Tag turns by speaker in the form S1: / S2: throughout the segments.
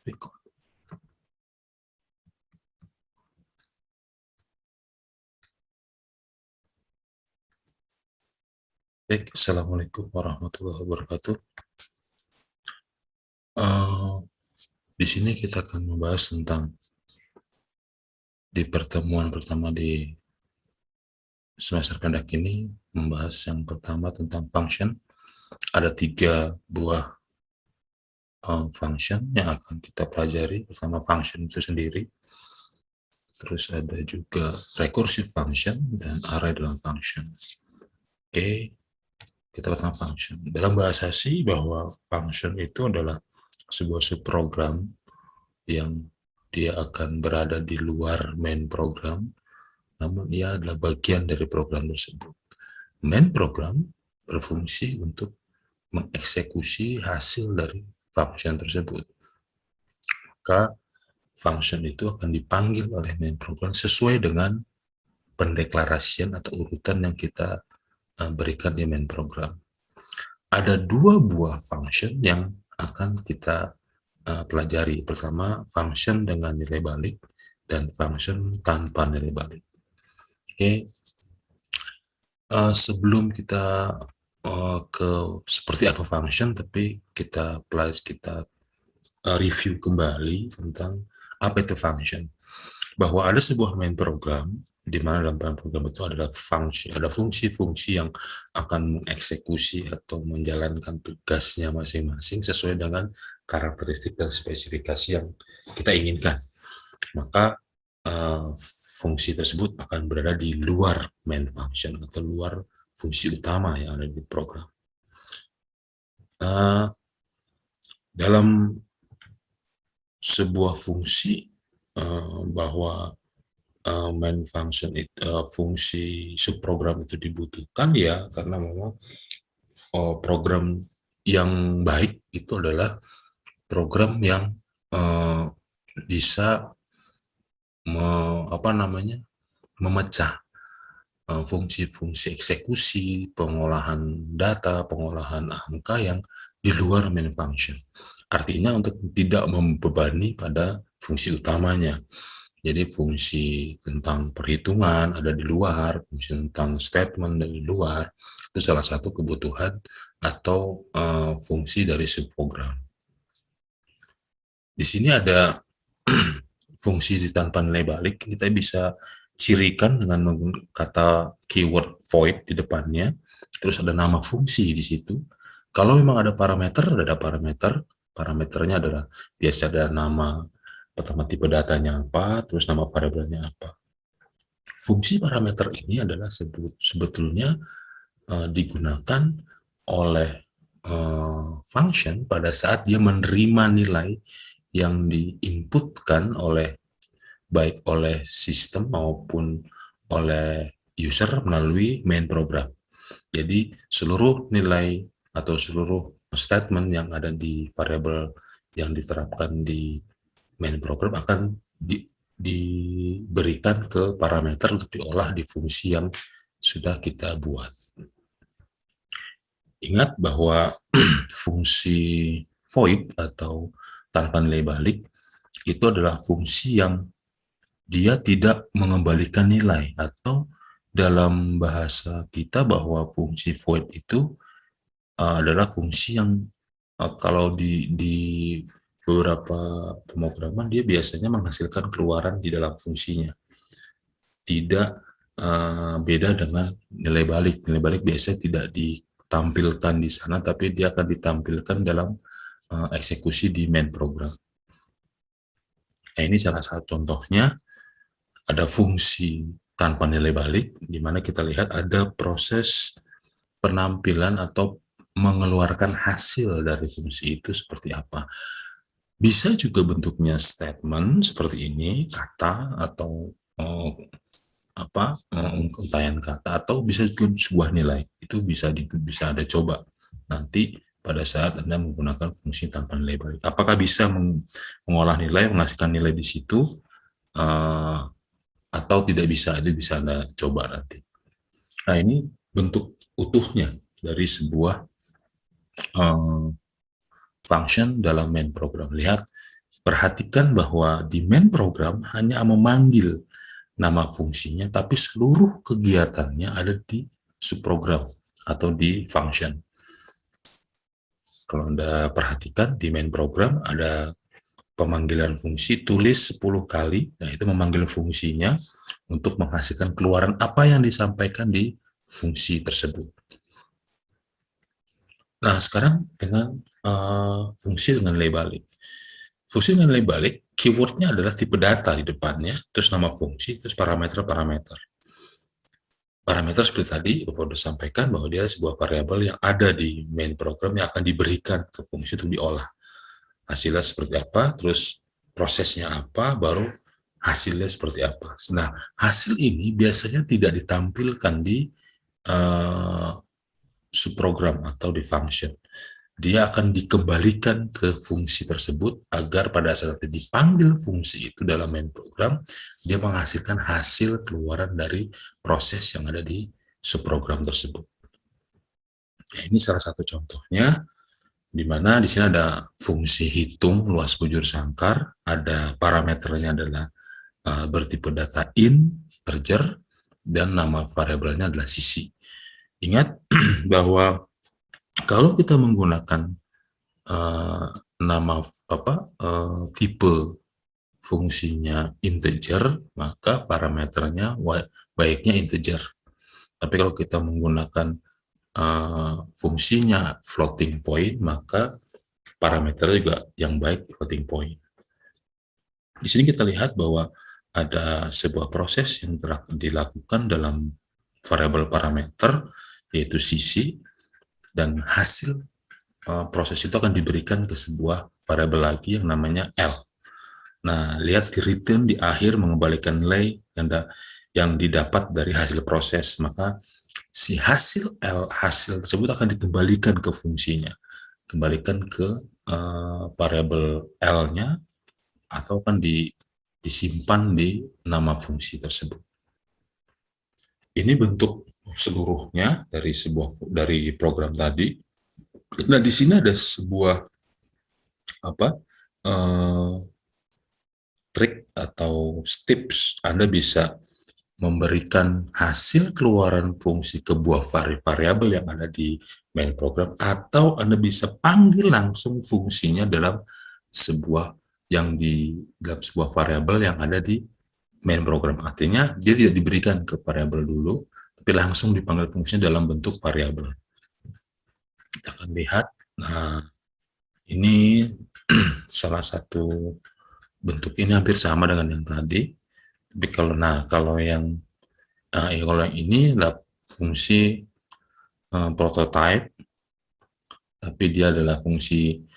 S1: Record. Baik, Assalamualaikum warahmatullahi wabarakatuh. Di sini kita akan membahas tentang di pertemuan pertama di semester pendek ini, membahas yang pertama tentang function. Ada 3 buah function yang akan kita pelajari. Pertama, function itu sendiri. Terus ada juga recursive function dan array dalam function. Oke, kita pertama function. Dalam bahasa C bahwa function itu adalah sebuah subprogram yang dia akan berada di luar main program, namun dia adalah bagian dari program tersebut. Main program berfungsi untuk mengeksekusi hasil dari function tersebut. Maka function itu akan dipanggil oleh main program sesuai dengan pendeklarasian atau urutan yang kita berikan di main program. Ada 2 buah function yang akan kita pelajari. Pertama, function dengan nilai balik dan function tanpa nilai balik. Oke, sebelum kita ke seperti apa function, tapi kita review kembali tentang apa itu function. Bahwa ada sebuah main program, di mana dalam main program itu adalah ada fungsi-fungsi yang akan mengeksekusi atau menjalankan tugasnya masing-masing sesuai dengan karakteristik dan spesifikasi yang kita inginkan. Maka fungsi tersebut akan berada di luar main function atau luar fungsi utama yang ada di program. Dalam sebuah fungsi bahwa main function itu, fungsi subprogram itu dibutuhkan ya karena memang program yang baik itu adalah program yang bisa memecah fungsi-fungsi eksekusi, pengolahan data, pengolahan angka yang di luar main function. Artinya untuk tidak membebani pada fungsi utamanya. Jadi fungsi tentang perhitungan ada di luar, fungsi tentang statement dari luar, itu salah satu kebutuhan atau fungsi dari subprogram. Di sini ada fungsi tanpa nilai balik, kita bisa cirikan dengan menggunakan kata keyword void di depannya, terus ada nama fungsi di situ. Kalau memang ada parameter, ada parameter, parameternya adalah biasa ada nama pertama tipe datanya apa, terus nama variabelnya apa. Fungsi parameter ini adalah sebetulnya digunakan oleh function pada saat dia menerima nilai yang diinputkan baik oleh sistem maupun oleh user melalui main program. Jadi seluruh nilai atau seluruh statement yang ada di variabel yang diterapkan di main program akan diberikan ke parameter untuk diolah di fungsi yang sudah kita buat. Ingat bahwa fungsi void atau tanpa nilai balik itu adalah fungsi yang dia tidak mengembalikan nilai, atau dalam bahasa kita bahwa fungsi void itu adalah fungsi yang kalau di beberapa pemrograman dia biasanya menghasilkan keluaran di dalam fungsinya. Tidak beda dengan nilai balik. Nilai balik biasanya tidak ditampilkan di sana, tapi dia akan ditampilkan dalam eksekusi di main program. Nah, ini salah satu contohnya. Ada fungsi tanpa nilai balik, di mana kita lihat ada proses penampilan atau mengeluarkan hasil dari fungsi itu seperti apa. Bisa juga bentuknya statement seperti ini, kata atau untayan kata, atau bisa juga sebuah nilai. Itu bisa ada coba nanti pada saat Anda menggunakan fungsi tanpa nilai balik. Apakah bisa mengolah nilai, menghasilkan nilai di situ, atau tidak bisa, itu bisa Anda coba nanti. Nah, ini bentuk utuhnya dari sebuah function dalam main program. Lihat perhatikan bahwa di main program hanya memanggil nama fungsinya, tapi seluruh kegiatannya ada di subprogram atau di function. Kalau Anda perhatikan di main program ada pemanggilan fungsi tulis 10 kali, nah itu memanggil fungsinya untuk menghasilkan keluaran apa yang disampaikan di fungsi tersebut. Nah, sekarang dengan fungsi dengan nilai balik. Fungsi dengan nilai balik, keywordnya adalah tipe data di depannya, terus nama fungsi, terus parameter-parameter. Parameter seperti tadi, Bapak sudah sampaikan bahwa dia sebuah variabel yang ada di main program yang akan diberikan ke fungsi untuk diolah. Hasilnya seperti apa, terus prosesnya apa, baru hasilnya seperti apa. Nah, hasil ini biasanya tidak ditampilkan di subprogram atau di function. Dia akan dikembalikan ke fungsi tersebut agar pada saat dipanggil fungsi itu dalam main program, dia menghasilkan hasil keluaran dari proses yang ada di subprogram tersebut. Nah, ini salah satu contohnya, di mana di sini ada fungsi hitung luas bujur sangkar, ada parameternya adalah bertipe data integer, dan nama variabelnya adalah sisi. Ingat bahwa kalau kita menggunakan nama tipe fungsinya integer, maka parameternya baiknya integer. Tapi kalau kita menggunakan fungsinya floating point, maka parameternya juga yang baik floating point. Di sini kita lihat bahwa ada sebuah proses yang telah dilakukan dalam variabel parameter, yaitu sisi, dan hasil proses itu akan diberikan ke sebuah variabel lagi yang namanya L. Nah, lihat di return di akhir mengembalikan nilai yang didapat dari hasil proses, maka si hasil L, hasil tersebut akan dikembalikan ke fungsinya, kembalikan ke variabel L-nya, atau akan disimpan di nama fungsi tersebut. Ini bentuk seluruhnya dari program tadi. Nah, di sini ada sebuah trik atau tips. Anda bisa memberikan hasil keluaran fungsi ke buah variabel yang ada di main program, atau Anda bisa panggil langsung fungsinya dalam sebuah variabel yang ada di main program. Artinya dia tidak diberikan ke variabel dulu, tapi langsung dipanggil fungsinya dalam bentuk variabel. Kita akan lihat. Nah, ini salah satu bentuk, ini hampir sama dengan yang tadi. Tapi kalau yang ini adalah fungsi prototype, tapi dia adalah fungsi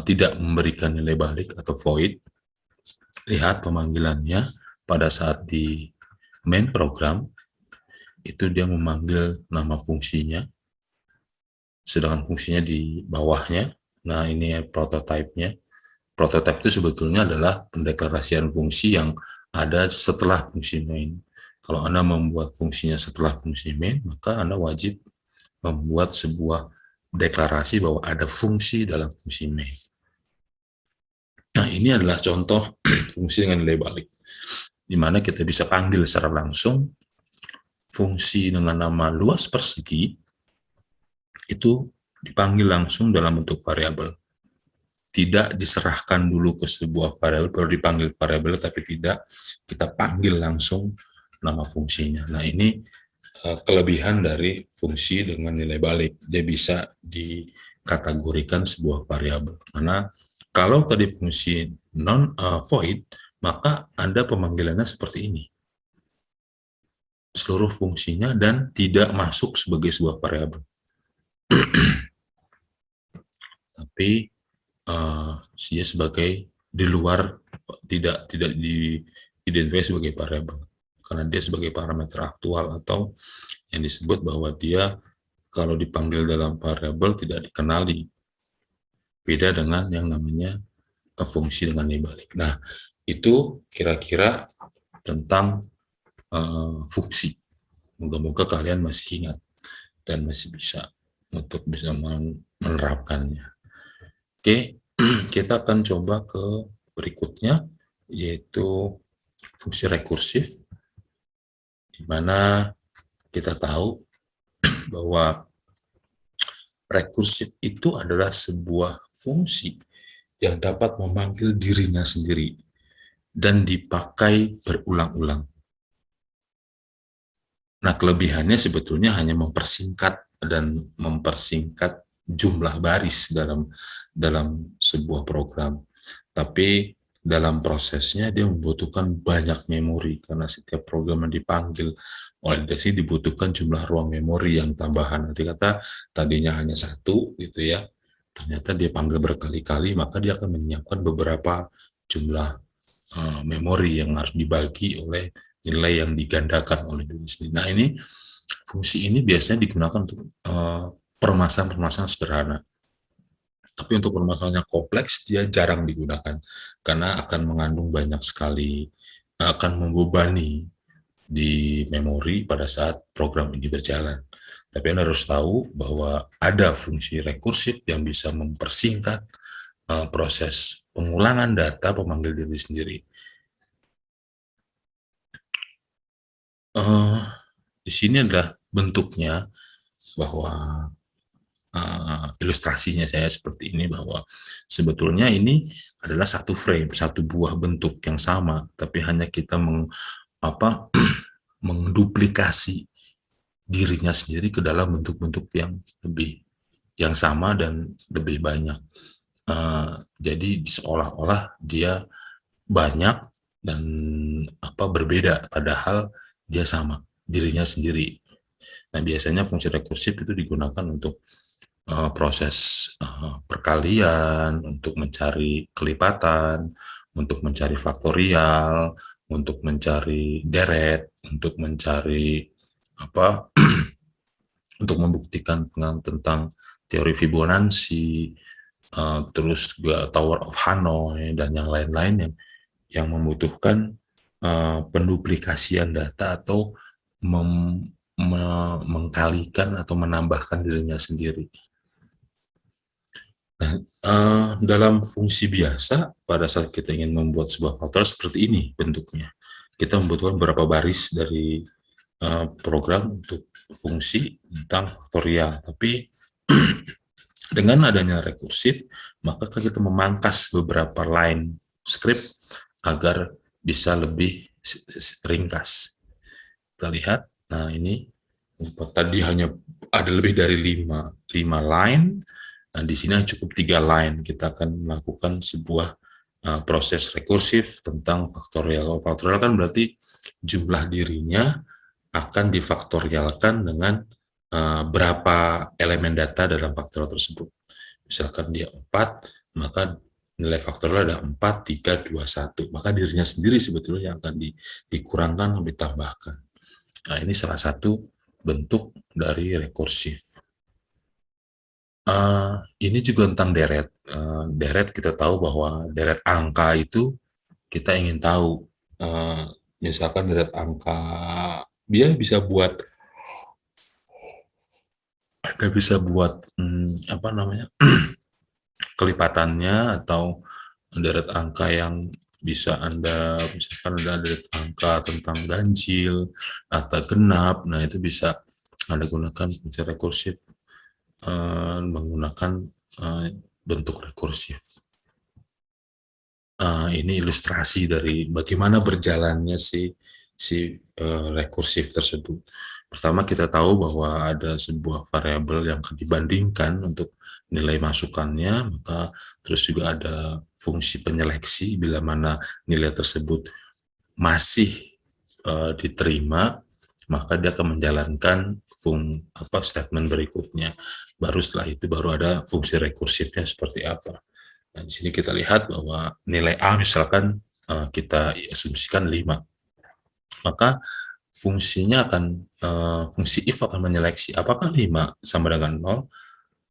S1: tidak memberikan nilai balik atau void. Lihat pemanggilannya pada saat di main program itu dia memanggil nama fungsinya, sedangkan fungsinya di bawahnya. Nah, ini prototype-nya. Prototype itu sebetulnya adalah pendeklarasian fungsi yang ada setelah fungsi main. Kalau Anda membuat fungsinya setelah fungsi main, maka Anda wajib membuat sebuah deklarasi bahwa ada fungsi dalam fungsi main. Nah, ini adalah contoh fungsi dengan nilai balik, di mana kita bisa panggil secara langsung fungsi dengan nama luas persegi, itu dipanggil langsung dalam bentuk variabel. Tidak diserahkan dulu ke sebuah variabel, baru dipanggil variabel, tapi tidak, kita panggil langsung nama fungsinya. Nah, ini kelebihan dari fungsi dengan nilai balik. Dia bisa dikategorikan sebuah variabel. Karena kalau tadi fungsi non-void, maka Anda pemanggilannya seperti ini. Seluruh fungsinya dan tidak masuk sebagai sebuah variabel. Tapi dia sebagai di luar, tidak diidentifikasi sebagai variabel, karena dia sebagai parameter aktual, atau yang disebut bahwa dia kalau dipanggil dalam variabel tidak dikenali. Beda dengan yang namanya fungsi dengan nilai balik. Nah, itu kira-kira tentang fungsi. Moga-moga kalian masih ingat dan masih bisa untuk bisa menerapkannya. Oke, kita akan coba ke berikutnya, yaitu fungsi rekursif, di mana kita tahu bahwa rekursif itu adalah sebuah fungsi yang dapat memanggil dirinya sendiri dan dipakai berulang-ulang. Nah, kelebihannya sebetulnya hanya mempersingkat jumlah baris dalam sebuah program. Tapi dalam prosesnya dia membutuhkan banyak memori karena setiap program yang dipanggil oleh Desi dibutuhkan jumlah ruang memori yang tambahan. Nanti kata tadinya hanya satu gitu ya, ternyata dia panggil berkali-kali, maka dia akan menyiapkan beberapa jumlah memori yang harus dibagi oleh nilai yang digandakan oleh diri sendiri. Nah, fungsi ini biasanya digunakan untuk permasalahan-permasalahan sederhana. Tapi untuk permasalahan yang kompleks, dia jarang digunakan, karena akan mengandung banyak sekali, akan membebani di memori pada saat program ini berjalan. Tapi Anda harus tahu bahwa ada fungsi rekursif yang bisa mempersingkat proses pengulangan data pemanggil diri sendiri. Di sini adalah bentuknya, bahwa ilustrasinya saya seperti ini, bahwa sebetulnya ini adalah satu frame, satu buah bentuk yang sama, tapi hanya kita menduplikasi dirinya sendiri ke dalam bentuk-bentuk yang sama dan lebih banyak. Jadi seolah-olah dia banyak dan berbeda, padahal dia sama dirinya sendiri. Nah, biasanya fungsi rekursif itu digunakan untuk proses perkalian, untuk mencari kelipatan, untuk mencari faktorial, untuk mencari deret, untuk mencari untuk membuktikan tentang teori Fibonacci, terus juga Tower of Hanoi dan yang lain-lain yang membutuhkan penduplikasian data atau mengkalikan atau menambahkan dirinya sendiri. Nah, dalam fungsi biasa, pada saat kita ingin membuat sebuah faktor seperti ini bentuknya, kita membutuhkan beberapa baris dari program untuk fungsi tentang faktorial. Tapi dengan adanya rekursif, maka kita memangkas beberapa line script agar bisa lebih ringkas. Kita lihat, nah ini tadi hanya ada lebih dari 5 line. Nah, di sini cukup 3 line. Kita akan melakukan sebuah proses rekursif tentang faktorial. Faktorial kan berarti jumlah dirinya akan difaktorialkan dengan berapa elemen data dalam faktorial tersebut. Misalkan dia 4, maka nilai faktorial ada 4, 3, 2, 1. Maka dirinya sendiri sebetulnya yang akan dikurangkan atau ditambahkan. Nah, ini salah satu bentuk dari rekursif. Ini juga tentang deret. Deret kita tahu bahwa deret angka itu kita ingin tahu. Misalkan deret angka, dia bisa buat kelipatannya atau deret angka yang bisa misalkan ada deret angka tentang ganjil atau genap. Nah, itu bisa Anda gunakan fungsi rekursif menggunakan bentuk rekursif. Ini ilustrasi dari bagaimana berjalannya si rekursif tersebut. Pertama, kita tahu bahwa ada sebuah variabel yang dibandingkan untuk nilai masukannya, maka terus juga ada fungsi penyeleksi bila mana nilai tersebut masih diterima, maka dia akan menjalankan statement berikutnya. Baru setelah itu baru ada fungsi rekursifnya seperti apa. Nah, di sini kita lihat bahwa nilai A misalkan kita asumsikan 5. Maka fungsinya fungsi if akan menyeleksi apakah 5 sama dengan 0.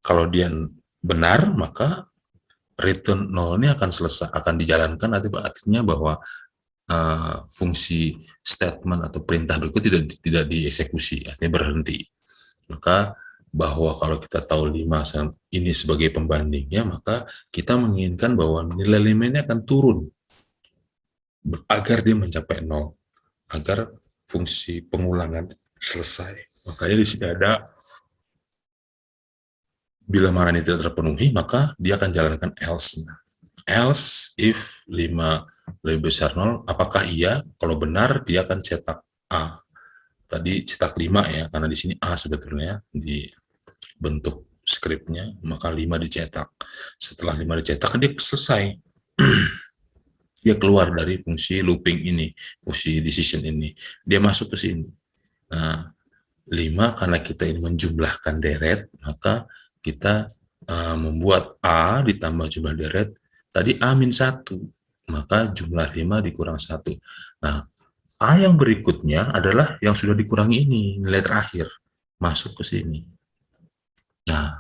S1: Kalau dia benar, maka return 0 ini akan dijalankan, artinya bahwa fungsi statement atau perintah berikut tidak dieksekusi, artinya berhenti. Maka bahwa kalau kita tahu 5 ini sebagai pembandingnya, maka kita menginginkan bahwa nilai 5 ini akan turun agar dia mencapai 0, agar fungsi pengulangan selesai. Makanya di sini ada, bila mana ini tidak terpenuhi, maka dia akan jalankan else. Else if 5 lebih besar 0, apakah iya? Kalau benar, dia akan cetak A. Tadi cetak 5 ya, karena di sini A sebetulnya di bentuk skripnya, maka 5 dicetak. Setelah 5 dicetak, dia selesai. Dia keluar dari fungsi looping ini, fungsi decision ini. Dia masuk ke sini. Nah, 5 karena kita ini menjumlahkan deret, maka kita membuat A ditambah jumlah deret, tadi A-1, maka jumlah 5 dikurang 1. Nah, A yang berikutnya adalah yang sudah dikurangi ini, nilai terakhir, masuk ke sini. Nah,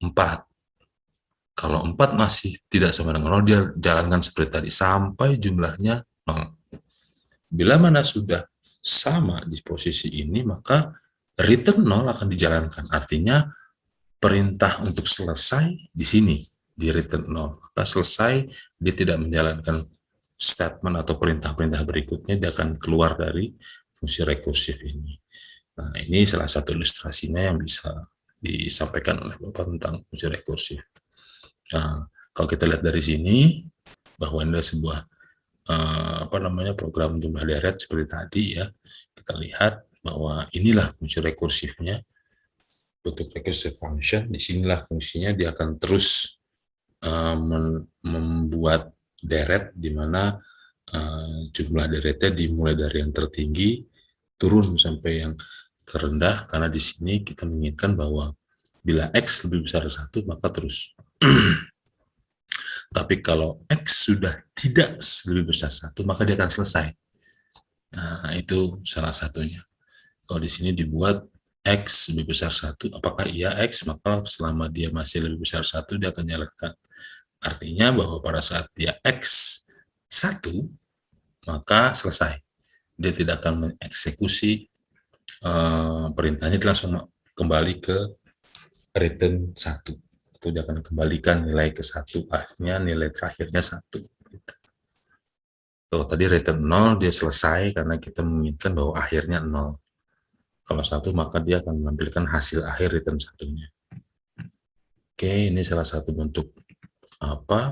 S1: 4. Kalau 4 masih tidak sama dengan 0, dia jalankan seperti tadi, sampai jumlahnya 0. Bila mana sudah sama di posisi ini, maka return 0 akan dijalankan. Artinya, perintah untuk selesai di sini, di return 0. Maka selesai, dia tidak menjalankan statement atau perintah-perintah berikutnya, dia akan keluar dari fungsi rekursif ini. Nah, ini salah satu ilustrasinya yang bisa disampaikan oleh Bapak tentang fungsi rekursif. Nah, kalau kita lihat dari sini, bahwa ini adalah sebuah program jumlah deret seperti tadi ya, kita lihat bahwa inilah fungsi rekursifnya, bentuk recursive function. Disinilah fungsinya, dia akan terus membuat deret di mana jumlah deretnya dimulai dari yang tertinggi turun sampai yang terendah, karena di sini kita menginginkan bahwa bila X lebih besar dari 1, maka terus. Tapi kalau X sudah tidak lebih besar 1, maka dia akan selesai. Nah, itu salah satunya. Kalau di sini dibuat X lebih besar 1, apakah iya X, maka selama dia masih lebih besar 1, dia akan jalankan. Artinya bahwa pada saat dia X 1, maka selesai. Dia tidak akan mengeksekusi perintahnya, dia langsung kembali ke return 1. Itu dia akan kembalikan nilai ke 1, akhirnya nilai terakhirnya 1. Kalau tadi return 0, dia selesai karena kita menginginkan bahwa akhirnya 0. Kalau 1, maka dia akan menampilkan hasil akhir return 1-nya. Oke, ini salah satu bentuk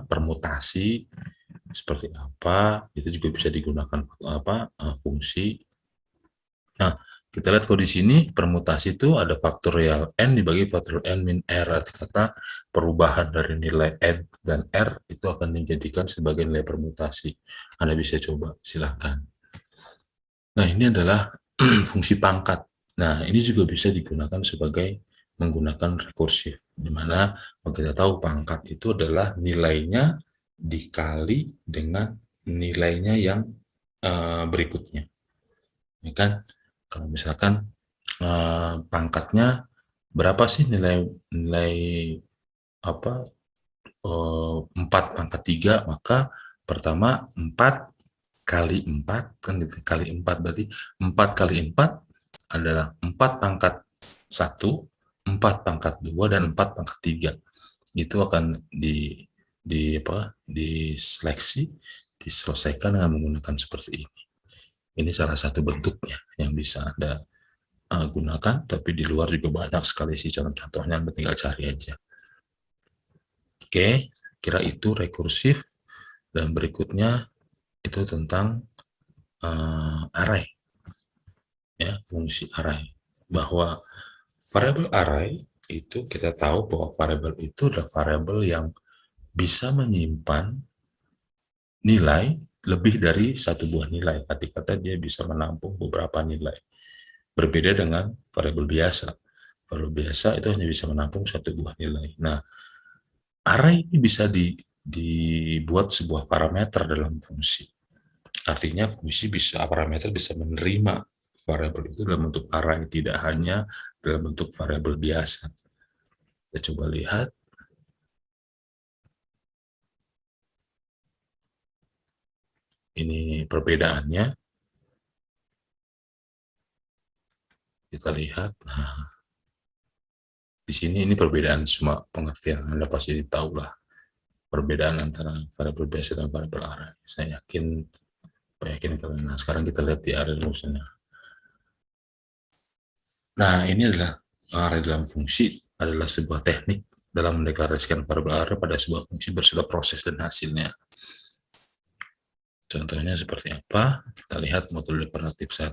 S1: permutasi seperti apa, itu juga bisa digunakan fungsi. Nah, kita lihat kalau di sini permutasi itu ada faktorial n dibagi faktorial n min r, arti kata perubahan dari nilai n dan r itu akan dijadikan sebagai nilai permutasi. Anda bisa coba, silahkan. Nah, ini adalah fungsi pangkat. Nah, ini juga bisa digunakan sebagai menggunakan rekursif, di mana kalau kita tahu pangkat itu adalah nilainya dikali dengan nilainya yang berikutnya. Ya kan? Kalau misalkan pangkatnya berapa sih nilai 4 pangkat 3, maka pertama 4 kali 4, kan gitu, kali 4 berarti 4 kali 4 adalah 4 pangkat 1, 4 pangkat 2, dan 4 pangkat 3. Itu akan diseleksi, diselesaikan dengan menggunakan seperti ini. Ini salah satu bentuknya yang bisa Anda gunakan, tapi di luar juga banyak sekali sih contoh-contohnya, Anda tinggal cari aja. Oke, kira itu rekursif, dan berikutnya itu tentang array, ya, fungsi array. Bahwa variabel array itu kita tahu bahwa variabel itu adalah variabel yang bisa menyimpan nilai lebih dari satu buah nilai. Arti kata dia bisa menampung beberapa nilai. Berbeda dengan variabel biasa. Variabel biasa itu hanya bisa menampung satu buah nilai. Nah, array ini bisa dibuat sebuah parameter dalam fungsi. Artinya parameter bisa menerima variabel itu dalam bentuk array, tidak hanya dalam bentuk variabel biasa. Kita coba lihat. Ini perbedaannya. Kita lihat. Nah, Di sini ini perbedaan semua pengertian, Anda pasti tahu lah perbedaan antara variabel base dan variabel array. Saya yakin kalian. Nah, sekarang kita lihat di array rumusnya. Nah, ini adalah array dalam fungsi, adalah sebuah teknik dalam mendeklarasikan variabel array pada sebuah fungsi beserta proses dan hasilnya. Contohnya seperti apa? Kita lihat modul imperatif 1.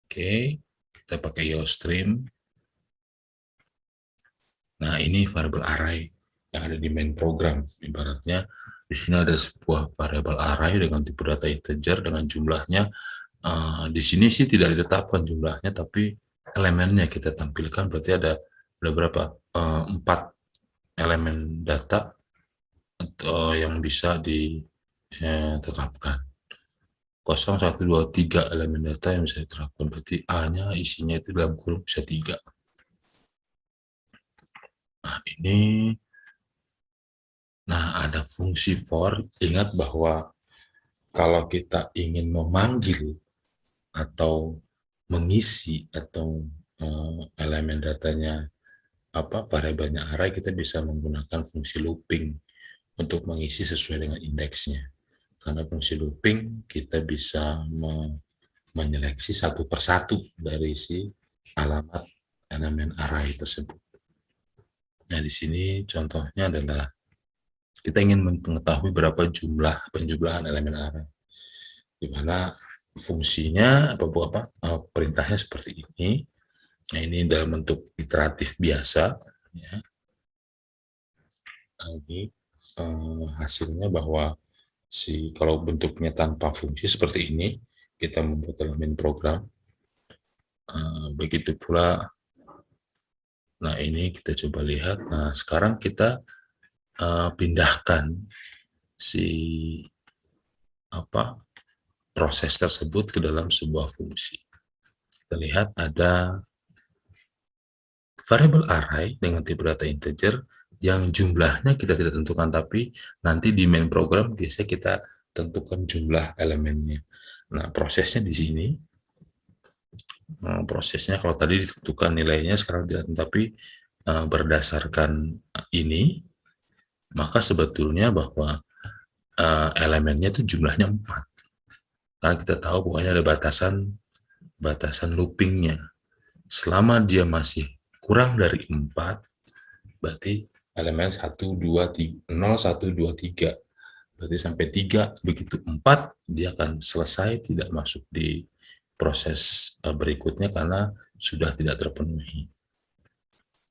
S1: Oke, kita pakai IOStream. Nah, ini variabel array yang ada di main program. Ibaratnya di sini ada sebuah variabel array dengan tipe data integer dengan jumlahnya. Di sini sih tidak ditetapkan jumlahnya, tapi elemennya kita tampilkan. Berarti ada berapa? 4 elemen data atau yang bisa ditetapkan. 0, 1, 2, 3 elemen data yang bisa diterapkan. Berarti A-nya isinya itu dalam kurung bisa 3. Nah, ini ada fungsi for. Ingat bahwa kalau kita ingin memanggil atau mengisi atau elemen datanya variabelnya array, kita bisa menggunakan fungsi looping untuk mengisi sesuai dengan indeksnya. Karena fungsi looping kita bisa menyeleksi satu persatu dari si alamat elemen array tersebut. Nah, di sini contohnya adalah kita ingin mengetahui berapa jumlah penjumlahan elemen array, di mana fungsinya perintahnya seperti ini. Nah, ini dalam bentuk iteratif biasa, ya. Nah, ini hasilnya bahwa kalau bentuknya tanpa fungsi seperti ini, kita membuat elemen program. Begitu pula, nah ini kita coba lihat. Nah, sekarang kita pindahkan si proses tersebut ke dalam sebuah fungsi. Kita lihat ada variabel array dengan tipe data integer yang jumlahnya kita tidak tentukan, tapi nanti di main program biasanya kita tentukan jumlah elemennya. Nah, prosesnya di sini. Prosesnya kalau tadi ditentukan nilainya, sekarang tidak, tapi berdasarkan ini, maka sebetulnya bahwa elemennya itu jumlahnya 4. Karena kita tahu bahwa ini ada batasan loopingnya. Selama dia masih kurang dari 4, berarti elemen 1, 2, 3, 0, 1, 2, 3. Berarti sampai 3, begitu 4, dia akan selesai, tidak masuk di proses berikutnya karena sudah tidak terpenuhi.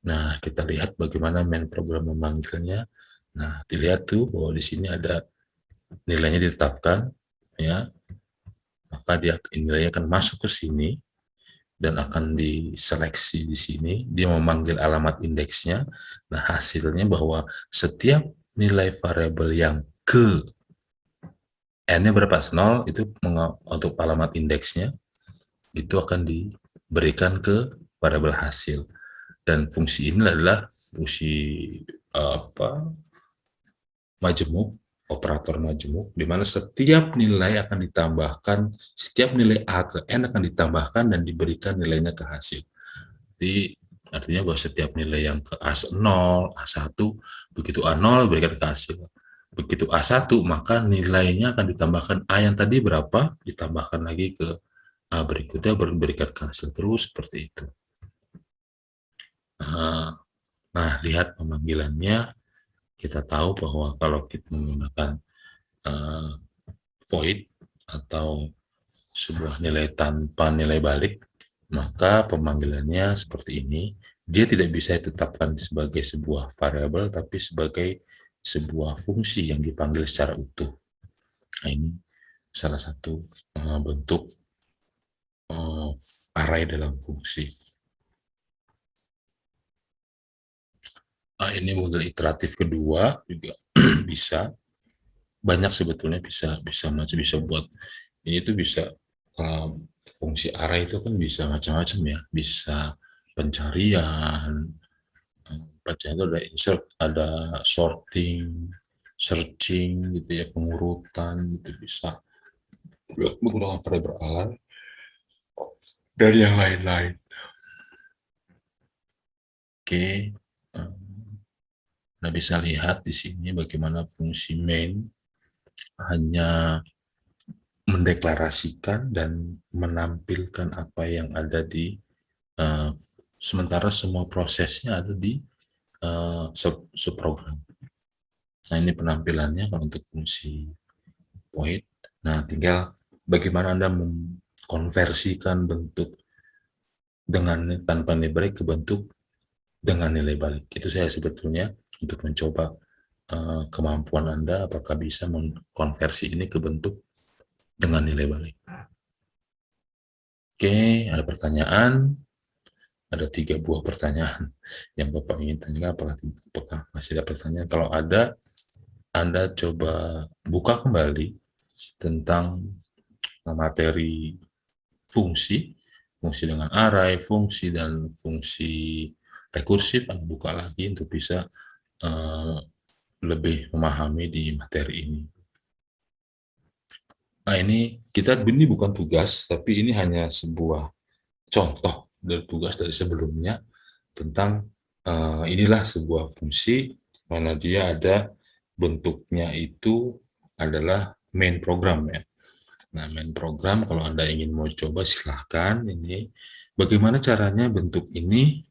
S1: Nah, kita lihat bagaimana main program memanggilnya. Nah, dilihat tuh bahwa di sini ada nilainya ditetapkan, ya. Maka nilainya akan masuk ke sini dan akan diseleksi di sini. Dia memanggil alamat indeksnya. Nah, hasilnya bahwa setiap nilai variabel yang ke n-nya berapa? 0 itu untuk alamat indeksnya, itu akan diberikan ke variabel hasil. Dan fungsi ini adalah fungsi majemuk, operator majemuk, di mana setiap nilai akan ditambahkan, setiap nilai A ke N akan ditambahkan dan diberikan nilainya ke hasil. Jadi artinya bahwa setiap nilai yang ke A0, A1, begitu A0 diberikan ke hasil. Begitu A1, maka nilainya akan ditambahkan A yang tadi berapa, ditambahkan lagi ke A berikutnya, berikan ke hasil, terus seperti itu. Nah, lihat pemanggilannya, kita tahu bahwa kalau kita menggunakan void atau sebuah nilai tanpa nilai balik, maka pemanggilannya seperti ini. Dia tidak bisa ditetapkan sebagai sebuah variabel, tapi sebagai sebuah fungsi yang dipanggil secara utuh. Nah, ini salah satu bentuk array dalam fungsi. Nah, ini model iteratif kedua juga bisa. Banyak sebetulnya bisa buat ini tuh bisa. Kalau fungsi array itu kan bisa macam-macam ya, bisa pencarian, itu ada insert, ada sorting, searching gitu ya, pengurutan itu bisa menggunakan variabel array dan yang lain-lain. Oke, Anda bisa lihat di sini bagaimana fungsi main hanya mendeklarasikan dan menampilkan apa yang ada di sementara semua prosesnya ada di subprogram. Nah, ini penampilannya kalau untuk fungsi void. Nah, tinggal bagaimana Anda mengkonversikan bentuk dengan tanpa nilai balik ke bentuk dengan nilai balik. Itu saya sebetulnya untuk mencoba kemampuan Anda apakah bisa mengkonversi ini ke bentuk dengan nilai balik. Oke, ada pertanyaan. Ada 3 buah pertanyaan yang Bapak ingin tanyakan, apakah masih ada pertanyaan? Kalau ada, Anda coba buka kembali tentang materi fungsi, fungsi dengan array, fungsi dan fungsi rekursif, Anda buka lagi untuk bisa lebih memahami di materi ini. Nah, ini bukan tugas, tapi ini hanya sebuah contoh dari tugas dari sebelumnya tentang inilah sebuah fungsi mana dia ada bentuknya itu adalah main program ya. Nah, main program kalau Anda ingin mau coba silahkan ini bagaimana caranya bentuk ini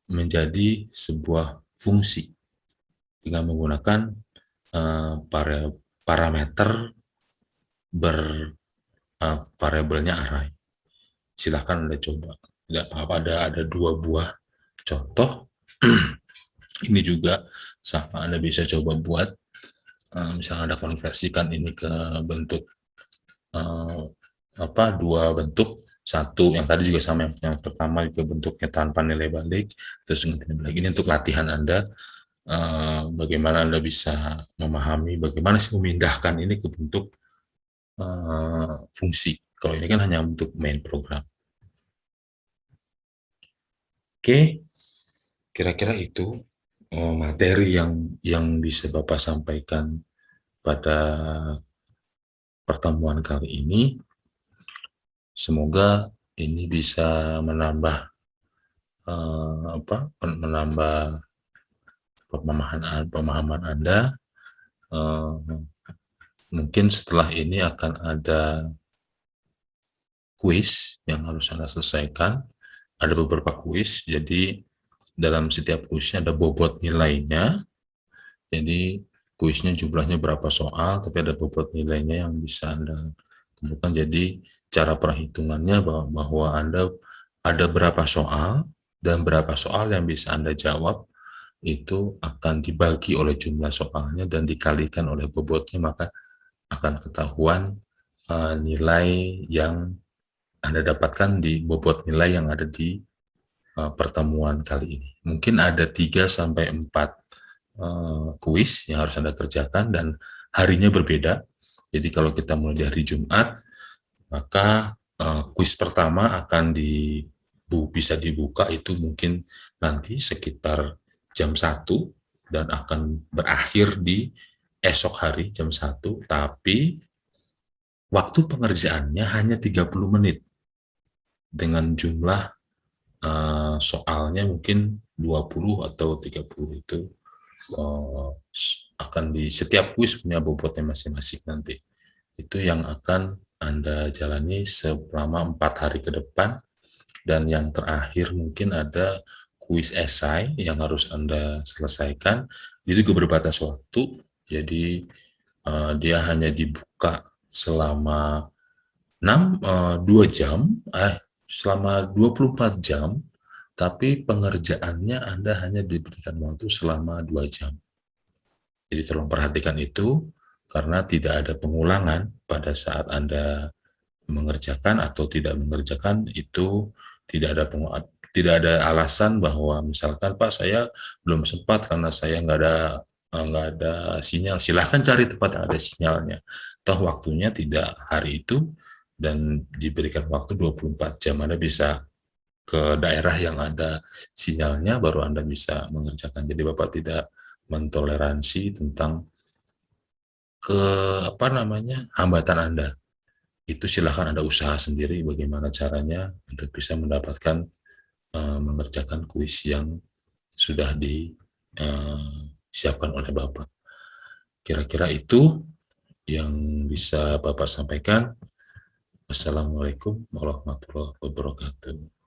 S1: menjadi sebuah fungsi dengan menggunakan parameter variabelnya array. Silahkan Anda coba. Tidak apa-apa, ada 2 buah contoh. Ini juga sama Anda bisa coba buat, misalnya Anda konversikan ini ke bentuk dua bentuk, satu yang tadi juga sama yang pertama juga bentuknya tanpa nilai balik, terus dengan nilai balik. Ini untuk latihan Anda, bagaimana Anda bisa memahami bagaimana sih memindahkan ini ke bentuk fungsi. Kalau ini kan hanya untuk main program. Oke, kira-kira itu materi yang bisa Bapak sampaikan pada pertemuan kali ini. Semoga ini bisa menambah pemahaman Anda. Mungkin setelah ini akan ada kuis yang harus Anda selesaikan. Ada beberapa kuis, jadi dalam setiap kuisnya ada bobot nilainya. Jadi kuisnya jumlahnya berapa soal, tapi ada bobot nilainya yang bisa Anda temukan. Jadi cara perhitungannya bahwa Anda ada berapa soal dan berapa soal yang bisa Anda jawab itu akan dibagi oleh jumlah soalnya dan dikalikan oleh bobotnya, maka akan ketahuan nilai yang Anda dapatkan di bobot nilai yang ada di pertemuan kali ini. Mungkin ada 3-4 kuis yang harus Anda kerjakan dan harinya berbeda. Jadi kalau kita mulai dari Jumat, maka kuis pertama akan bisa dibuka itu mungkin nanti sekitar jam 1 dan akan berakhir di esok hari jam 1, tapi waktu pengerjaannya hanya 30 menit dengan jumlah soalnya mungkin 20 atau 30 itu akan di setiap kuis punya bobotnya masing-masing nanti. Itu yang akan Anda jalani selama 4 hari ke depan, dan yang terakhir mungkin ada kuis esai yang harus Anda selesaikan. Itu juga berbatas waktu, jadi dia hanya dibuka selama 2 jam, selama 24 jam, tapi pengerjaannya Anda hanya diberikan waktu selama 2 jam. Jadi tolong perhatikan itu, karena tidak ada pengulangan pada saat Anda mengerjakan atau tidak mengerjakan itu, tidak ada alasan bahwa misalkan Pak saya belum sempat karena saya nggak ada sinyal. Silahkan cari tempat yang ada sinyalnya. Toh waktunya tidak hari itu dan diberikan waktu 24 jam. Anda bisa ke daerah yang ada sinyalnya baru Anda bisa mengerjakan. Jadi Bapak tidak mentoleransi tentang hambatan Anda. Itu silahkan Anda usaha sendiri bagaimana caranya untuk bisa mendapatkan mengerjakan kuis yang sudah disiapkan oleh Bapak. Kira-kira itu yang bisa Bapak sampaikan. Assalamualaikum warahmatullahi wabarakatuh.